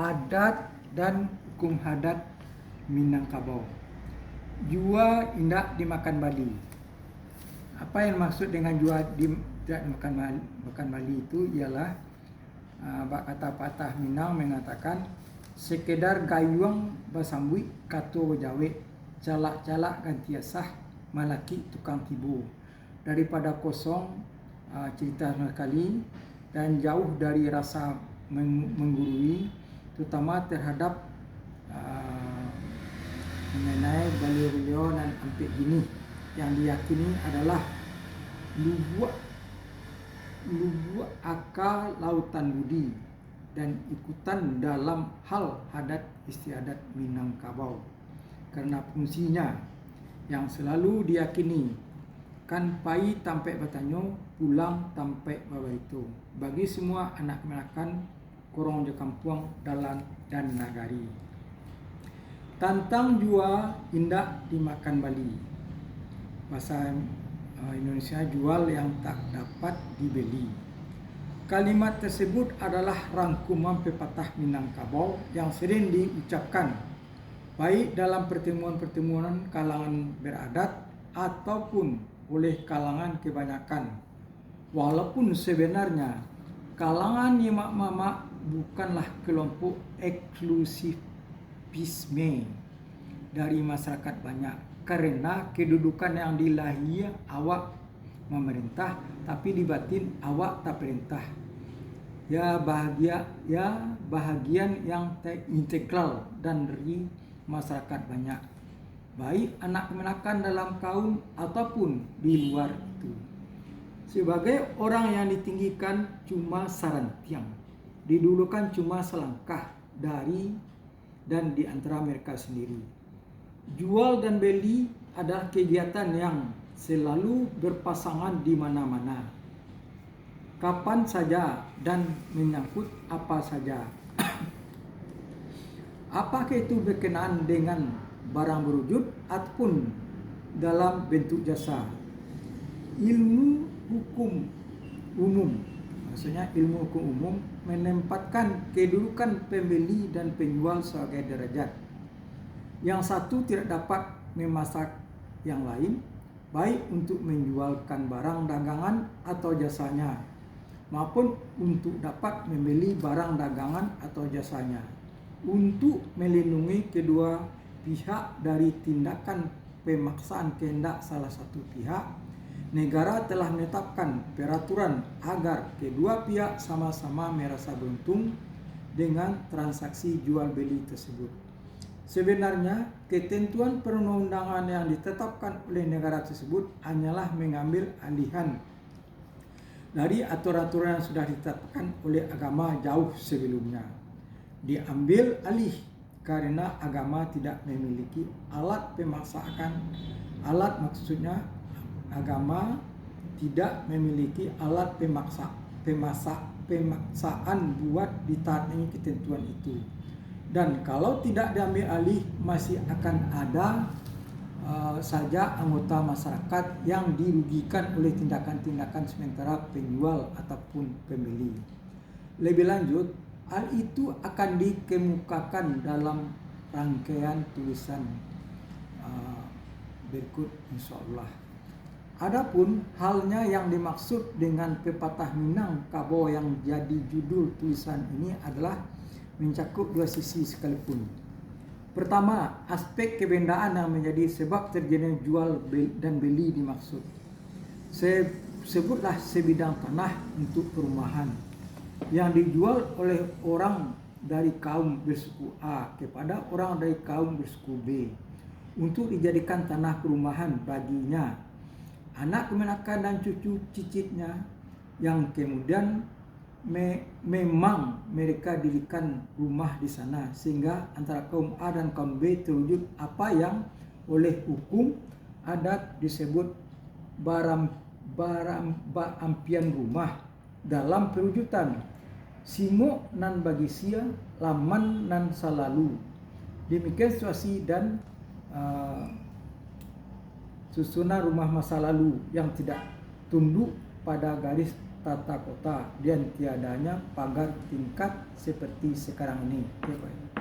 adat dan hukum adat Minangkabau. Jua indak dimakan Bali. Apa yang maksud dengan jua tidak dimakan Bali itu ialah kata patah Minang mengatakan sekedar gayuang basambui kato jawe calak-calak ganti asah malaki tukang tibu, daripada kosong cerita sekali dan jauh dari rasa menggurui, terutama terhadap mengenai beliau-beliau dan ampik gini yang diyakini adalah lubuk akal lautan budi dan ikutan dalam hal adat istiadat Minangkabau, karena fungsinya yang selalu diyakini kan pai tampe batanyo pulang tampe bawa itu bagi semua anak menakan korong di kampung dalan dan nagari. Tantang jua indak dimakan Bali. Bahasa Indonesia jual yang tak dapat dibeli. Kalimat tersebut adalah rangkuman pepatah Minangkabau yang sering diucapkan baik dalam pertemuan-pertemuan kalangan beradat ataupun oleh kalangan kebanyakan. Walaupun sebenarnya kalangan nyimak mamak bukanlah kelompok eksklusifisme dari masyarakat banyak, karena kedudukan yang di lahir awak memerintah tapi di batin awak tak perintah. Bahagian yang integral dan dari masyarakat banyak, baik anak kemenakan dalam kaum ataupun di luar itu. Sebagai orang yang ditinggikan cuma sarantiang, didulukan cuma selangkah dari dan di antara mereka sendiri. Jual dan beli adalah kegiatan yang selalu berpasangan di mana-mana, kapan saja dan menyangkut apa saja. Apakah itu berkenaan dengan barang berwujud ataupun dalam bentuk jasa. Ilmu hukum umum, maksudnya ilmu hukum umum menempatkan kedudukan pembeli dan penjual sebagai derajat. Yang satu tidak dapat memasak yang lain, baik untuk menjualkan barang dagangan atau jasanya, maupun untuk dapat membeli barang dagangan atau jasanya. Untuk melindungi kedua pihak dari tindakan pemaksaan kehendak salah satu pihak, negara telah menetapkan peraturan agar kedua pihak sama-sama merasa beruntung dengan transaksi jual beli tersebut. Sebenarnya, ketentuan perundang-undangan yang ditetapkan oleh negara tersebut hanyalah mengambil alihan dari aturan-aturan yang sudah ditetapkan oleh agama jauh sebelumnya. Diambil alih karena agama tidak memiliki alat pemaksaan. Agama tidak memiliki alat pemaksaan buat ditaati ketentuan itu. Dan kalau tidak diambil alih, masih akan ada saja anggota masyarakat yang dirugikan oleh tindakan-tindakan sementara penjual ataupun pembeli. Lebih lanjut, hal itu akan dikemukakan dalam rangkaian tulisan berikut insyaallah. Adapun halnya yang dimaksud dengan pepatah Minangkabau yang jadi judul tulisan ini adalah mencakup dua sisi sekalipun. Pertama, aspek kebendaan yang menjadi sebab terjadinya jual dan beli dimaksud. Sebutlah sebidang tanah untuk perumahan yang dijual oleh orang dari kaum bersuku A kepada orang dari kaum bersuku B untuk dijadikan tanah perumahan baginya, anak kemenakan dan cucu cicitnya, yang kemudian memang mereka dirikan rumah di sana, sehingga antara kaum A dan kaum B terwujud apa yang oleh hukum adat disebut ampian rumah dalam perwujudan simo nan bagi sia laman nan salalu. Demikian situasi dan susunan rumah masa lalu yang tidak tunduk pada garis tata kota dan tiadanya pagar tingkat seperti sekarang ini. Oke, Pak.